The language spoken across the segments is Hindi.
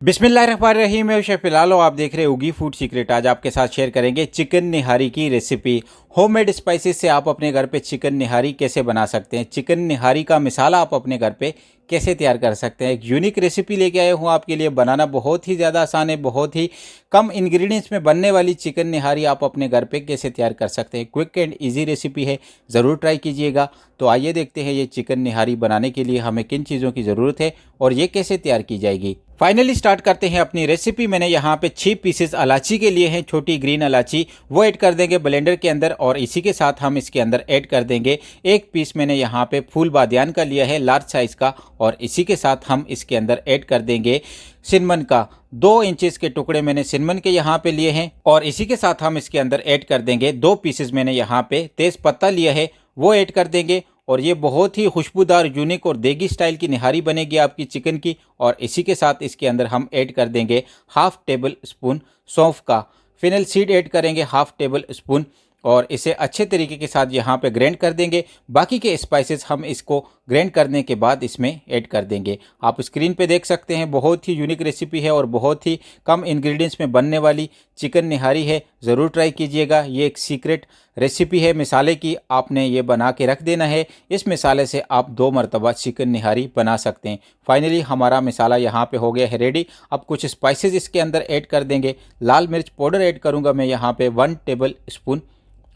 बिस्मिल्लाहिर्रहमानिर्रहीम। मैं शेफ फिलहाल आप देख रहे होगी फूड सीक्रेट। आज आपके साथ शेयर करेंगे चिकन निहारी की रेसिपी। होममेड स्पाइसेस से आप अपने घर पे चिकन निहारी कैसे बना सकते हैं, चिकन निहारी का मसाला आप अपने घर पे कैसे तैयार कर सकते हैं। एक यूनिक रेसिपी लेके आया हूँ आपके लिए। बनाना बहुत ही ज़्यादा आसान है, बहुत ही कम इंग्रेडिएंट्स में बनने वाली चिकन निहारी आप अपने घर पे कैसे तैयार कर सकते हैं। क्विक एंड इजी रेसिपी है, ज़रूर ट्राई कीजिएगा। तो आइए देखते हैं ये चिकन निहारी बनाने के लिए हमें किन चीज़ों की ज़रूरत है और ये कैसे तैयार की जाएगी। फाइनली स्टार्ट करते हैं अपनी रेसिपी। मैंने यहाँ पे 6 पीसेस इलायची के लिए हैं, छोटी ग्रीन इलायची, वो ऐड कर देंगे ब्लेंडर के अंदर। और इसी के साथ हम इसके अंदर ऐड कर देंगे 1 पीस मैंने यहाँ पे फूल बादियान का लिया है, लार्ज साइज़ का। और इसी के साथ हम इसके अंदर ऐड कर देंगे सिनमन का 2 इंचेस के टुकड़े मैंने सिनमन के यहाँ पे लिए हैं। और इसी के साथ हम इसके अंदर ऐड कर देंगे 2 पीसेस मैंने यहाँ पे तेज पत्ता लिया है, वो ऐड कर देंगे। और ये बहुत ही खुशबूदार, यूनिक और देगी स्टाइल की निहारी बनेगी आपकी चिकन की। और इसी के साथ इसके अंदर हम ऐड कर देंगे ½ टेबल स्पून सौंफ का। फेनल सीड ऐड करेंगे ½ टेबल स्पून और इसे अच्छे तरीके के साथ यहाँ पे ग्राइंड कर देंगे। बाकी के स्पाइसेस हम इसको ग्राइंड करने के बाद इसमें ऐड कर देंगे। आप स्क्रीन पे देख सकते हैं, बहुत ही यूनिक रेसिपी है और बहुत ही कम इंग्रेडिएंट्स में बनने वाली चिकन निहारी है। ज़रूर ट्राई कीजिएगा। ये एक सीक्रेट रेसिपी है मसाले की, आपने ये बना के रख देना है। इस मसाले से आप 2 मरतबा चिकन निहारी बना सकते हैं। फाइनली हमारा मसाला यहाँ पे हो गया है रेडी। अब कुछ स्पाइसेस इसके अंदर ऐड कर देंगे। लाल मिर्च पाउडर ऐड करूँगा मैं यहाँ पे 1 टेबल स्पून।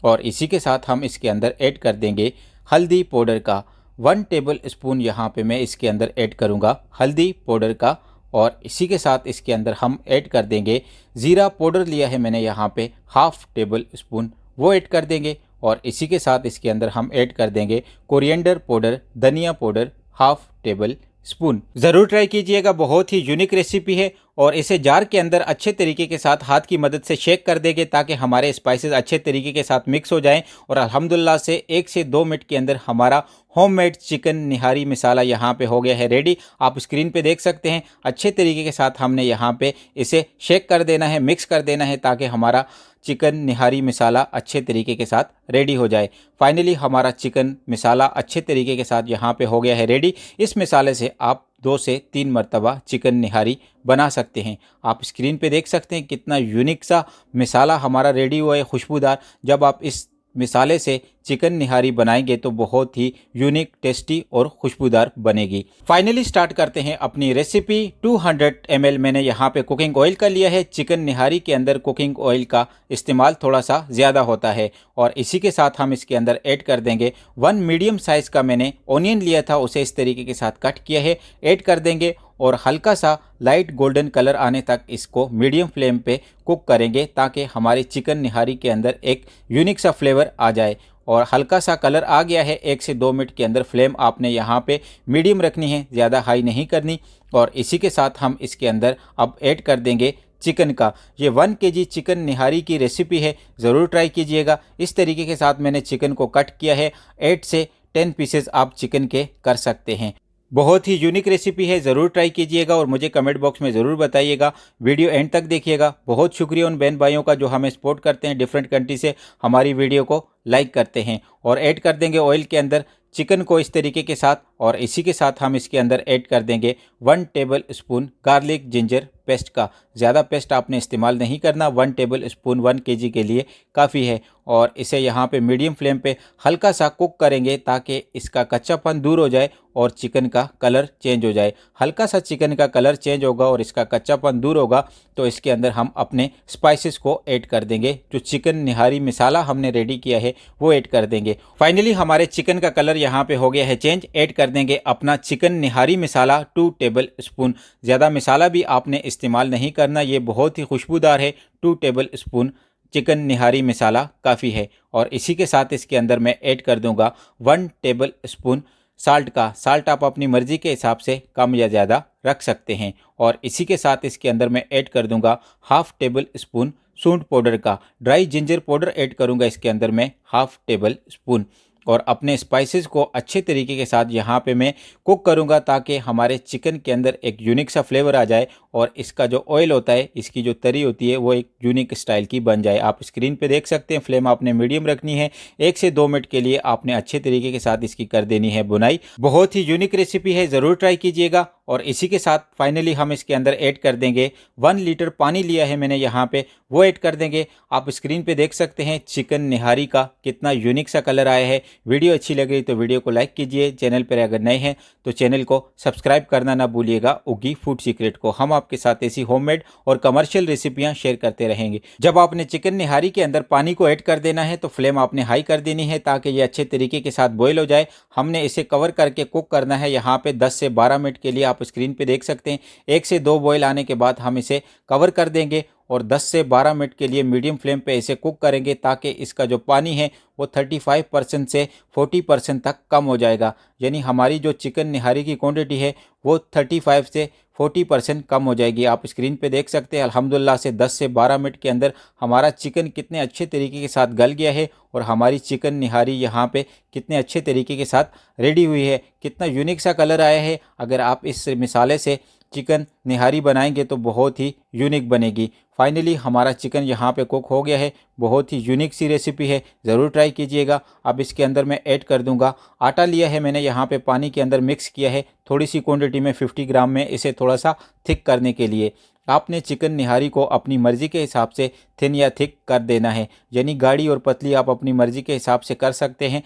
और इसी के साथ हम इसके अंदर ऐड कर देंगे हल्दी पाउडर का 1 टेबल स्पून। यहाँ पे मैं इसके अंदर ऐड करूँगा हल्दी पाउडर का। और इसी के साथ इसके अंदर हम ऐड कर देंगे ज़ीरा पाउडर लिया है मैंने यहाँ पे ½ टेबल स्पून, वो ऐड कर देंगे। और इसी के साथ इसके अंदर हम ऐड कर देंगे कोरिएंडर पाउडर, धनिया पाउडर ½ टेबल स्पून। ज़रूर ट्राई कीजिएगा, बहुत ही यूनिक रेसिपी है। और इसे जार के अंदर अच्छे तरीके के साथ हाथ की मदद से शेक कर देंगे ताकि हमारे स्पाइसेस अच्छे तरीके के साथ मिक्स हो जाएं। और अल्हम्दुलिल्लाह से 1 से 2 मिनट के अंदर हमारा होममेड चिकन निहारी मसाला यहाँ पे हो गया है रेडी। आप स्क्रीन पे देख सकते हैं, अच्छे तरीके के साथ हमने यहाँ पे इसे शेक कर देना है, मिक्स कर देना है ताकि हमारा चिकन निहारी मसाला अच्छे तरीके के साथ रेडी हो जाए। फाइनली हमारा चिकन मसाला अच्छे तरीके के साथ यहाँ पे हो गया है रेडी। इस मसाले से आप 2 से 3 मरतबा चिकन निहारी बना सकते हैं। आप स्क्रीन पे देख सकते हैं कितना यूनिक सा मसाला हमारा रेडी हुआ है, खुशबूदार। जब आप इस मसाले से चिकन निहारी बनाएंगे तो बहुत ही यूनिक, टेस्टी और खुशबूदार बनेगी। फाइनली स्टार्ट करते हैं अपनी रेसिपी। 200 ml मैंने यहाँ पे कुकिंग ऑयल का लिया है। चिकन निहारी के अंदर कुकिंग ऑयल का इस्तेमाल थोड़ा सा ज़्यादा होता है। और इसी के साथ हम इसके अंदर ऐड कर देंगे 1 मीडियम साइज़ का मैंने ऑनियन लिया था, उसे इस तरीके के साथ कट किया है, ऐड कर देंगे। और हल्का सा लाइट गोल्डन कलर आने तक इसको मीडियम फ्लेम पे कुक करेंगे ताकि हमारी चिकन निहारी के अंदर एक यूनिक सा फ्लेवर आ जाए। और हल्का सा कलर आ गया है, 1 से 2 मिनट के अंदर फ्लेम आपने यहाँ पे मीडियम रखनी है, ज़्यादा हाई नहीं करनी। और इसी के साथ हम इसके अंदर अब ऐड कर देंगे चिकन का। ये 1 kg चिकन निहारी की रेसिपी है, ज़रूर ट्राई कीजिएगा। इस तरीके के साथ मैंने चिकन को कट किया है। 8 से 10 पीसेस आप चिकन के कर सकते हैं। बहुत ही यूनिक रेसिपी है, ज़रूर ट्राई कीजिएगा और मुझे कमेंट बॉक्स में ज़रूर बताइएगा। वीडियो एंड तक देखिएगा। बहुत शुक्रिया उन बहन भाइयों का जो हमें सपोर्ट करते हैं, डिफरेंट कंट्री से हमारी वीडियो को लाइक करते हैं। और ऐड कर देंगे ऑयल के अंदर चिकन को इस तरीके के साथ। और इसी के साथ हम इसके अंदर ऐड कर देंगे 1 table spoon garlic ginger paste का। ज़्यादा पेस्ट आपने इस्तेमाल नहीं करना, 1 टेबल स्पून 1 kg के लिए काफ़ी है। और इसे यहाँ पे मीडियम फ्लेम पे हल्का सा कुक करेंगे ताकि इसका कच्चापन दूर हो जाए और चिकन का कलर चेंज हो जाए। हल्का सा चिकन का कलर चेंज होगा और इसका कच्चापन दूर होगा तो इसके अंदर हम अपने स्पाइसेस को ऐड कर देंगे। जो चिकन निहारी मसाला हमने रेडी किया है वो ऐड कर देंगे। फाइनली हमारे चिकन का कलर यहाँ पे हो गया है चेंज। ऐड कर देंगे अपना चिकन निहारी मसाला 2 टेबल स्पून। ज़्यादा मसाला भी आपने इस्तेमाल नहीं करना, ये बहुत ही खुशबूदार है। 2 टेबल स्पून चिकन निहारी मसाला काफ़ी है। और इसी के साथ इसके अंदर मैं ऐड कर दूंगा 1 टेबल स्पून साल्ट का। साल्ट आप अपनी मर्ज़ी के हिसाब से कम या ज़्यादा रख सकते हैं। और इसी के साथ इसके अंदर मैं ऐड कर दूंगा ½ टेबल स्पून सूंठ पाउडर का। ड्राई जिंजर पाउडर ऐड करूंगा इसके अंदर मैं ½ टेबल स्पून। और अपने स्पाइसेस को अच्छे तरीके के साथ यहाँ पे मैं कुक करूँगा ताकि हमारे चिकन के अंदर एक यूनिक सा फ्लेवर आ जाए और इसका जो ऑयल होता है, इसकी जो तरी होती है वो एक यूनिक स्टाइल की बन जाए। आप स्क्रीन पे देख सकते हैं, फ्लेम आपने मीडियम रखनी है। 1 से 2 मिनट के लिए आपने अच्छे तरीके के साथ इसकी कर देनी है बुनाई। बहुत ही यूनिक रेसिपी है, ज़रूर ट्राई कीजिएगा। और इसी के साथ फाइनली हम इसके अंदर ऐड कर देंगे 1 लीटर पानी लिया है मैंने यहाँ पे, वो ऐड कर देंगे। आप स्क्रीन पे देख सकते हैं चिकन निहारी का कितना यूनिक सा कलर आया है। वीडियो अच्छी लग रही तो वीडियो को लाइक कीजिए, चैनल पर अगर नए हैं तो चैनल को सब्सक्राइब करना ना भूलिएगा उगी फूड सीक्रेट को। हम आपके साथ ऐसी होममेड और कमर्शियल रेसिपियाँ शेयर करते रहेंगे। जब आपने चिकन निहारी के अंदर पानी को ऐड कर देना है तो फ्लेम आपने हाई कर देनी है ताकि ये अच्छे तरीके के साथ बॉईल हो जाए। हमने इसे कवर करके कुक करना है यहाँ पे 10 से 12 मिनट के लिए। आप स्क्रीन पे देख सकते हैं 1 से 2 बॉईल आने के बाद हम इसे कवर कर देंगे और 10 से 12 मिनट के लिए मीडियम फ्लेम पे इसे कुक करेंगे ताकि इसका जो पानी है वो 35% से 40% तक कम हो जाएगा। यानी हमारी जो चिकन निहारी की क्वांटिटी है वो 35 से 40% कम हो जाएगी। आप स्क्रीन पे देख सकते हैं अल्हम्दुलिल्लाह से 10 से 12 मिनट के अंदर हमारा चिकन कितने अच्छे तरीके के साथ गल गया है और हमारी चिकन निहारी यहाँ पे कितने अच्छे तरीके के साथ रेडी हुई है। कितना यूनिक सा कलर आया है। अगर आप इस मिसाले से चिकन निहारी बनाएंगे तो बहुत ही यूनिक बनेगी। फाइनली हमारा चिकन यहाँ पे कुक हो गया है। बहुत ही यूनिक सी रेसिपी है, ज़रूर ट्राई कीजिएगा। अब इसके अंदर मैं ऐड कर दूंगा आटा लिया है मैंने यहाँ पे, पानी के अंदर मिक्स किया है थोड़ी सी क्वांटिटी में 50 ग्राम में, इसे थोड़ा सा थिक करने के लिए। आपने चिकन निहारी को अपनी मर्ज़ी के हिसाब से थिन या थिक कर देना है, यानी गाढ़ी और पतली आप अपनी मर्ज़ी के हिसाब से कर सकते हैं।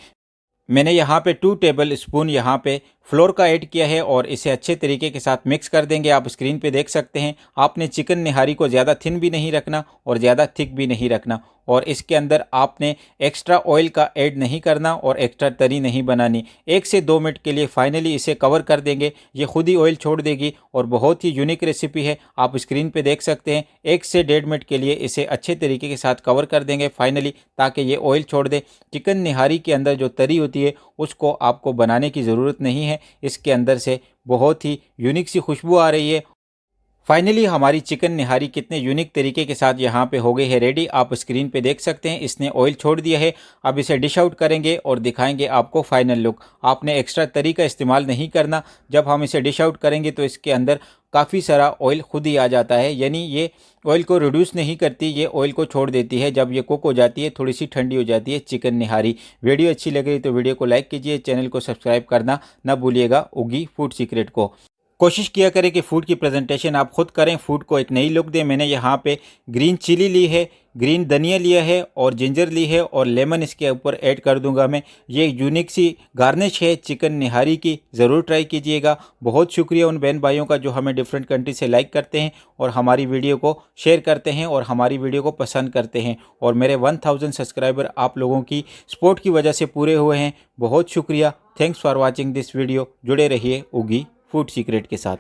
मैंने यहाँ पे 2 टेबल स्पून यहाँ पे फ्लोर का ऐड किया है और इसे अच्छे तरीके के साथ मिक्स कर देंगे। आप स्क्रीन पे देख सकते हैं आपने चिकन निहारी को ज़्यादा थिन भी नहीं रखना और ज़्यादा थिक भी नहीं रखना, और इसके अंदर आपने एक्स्ट्रा ऑयल का ऐड नहीं करना और एक्स्ट्रा तरी नहीं बनानी। 1 से 2 मिनट के लिए फाइनली इसे कवर कर देंगे, ये खुद ही ऑयल छोड़ देगी और बहुत ही यूनिक रेसिपी है। आप स्क्रीन पे देख सकते हैं 1 से 1.5 मिनट के लिए इसे अच्छे तरीके के साथ कवर कर देंगे फाइनली, ताकि ये ऑयल छोड़ दे। चिकन निहारी के अंदर जो तरी होती है उसको आपको बनाने की ज़रूरत नहीं है, इसके अंदर से बहुत ही यूनिक सी खुशबू आ रही है। फाइनली हमारी चिकन निहारी कितने यूनिक तरीके के साथ यहाँ पे हो गई है रेडी। आप स्क्रीन पे देख सकते हैं इसने ऑयल छोड़ दिया है। अब इसे डिश आउट करेंगे और दिखाएंगे आपको फाइनल लुक। आपने एक्स्ट्रा तरी का इस्तेमाल नहीं करना। जब हम इसे डिश आउट करेंगे तो इसके अंदर काफ़ी सारा ऑयल खुद ही आ जाता है, यानी ये ऑयल को रिड्यूस नहीं करती, ये ऑयल को छोड़ देती है। जब ये कुक हो जाती है थोड़ी सी ठंडी हो जाती है चिकन निहारी। वीडियो अच्छी लग रही तो वीडियो को लाइक कीजिए, चैनल को सब्सक्राइब करना ना भूलिएगा उगी फूड सीक्रेट को। कोशिश किया करें कि फूड की प्रेजेंटेशन आप खुद करें, फूड को एक नई लुक दें। मैंने यहाँ पे ग्रीन चिली ली है, ग्रीन धनिया लिया है और जिंजर ली है और लेमन इसके ऊपर ऐड कर दूंगा मैं। ये यूनिक सी गार्निश है चिकन निहारी की, ज़रूर ट्राई कीजिएगा। बहुत शुक्रिया उन बहन भाइयों का जो हमें डिफरेंट कंट्री से लाइक करते हैं और हमारी वीडियो को शेयर करते हैं और हमारी वीडियो को पसंद करते हैं। और मेरे 1000 सब्सक्राइबर आप लोगों की सपोर्ट की वजह से पूरे हुए हैं। बहुत शुक्रिया। Thanks for watching this video. जुड़े रहिए उगी फूड सीक्रेट के साथ।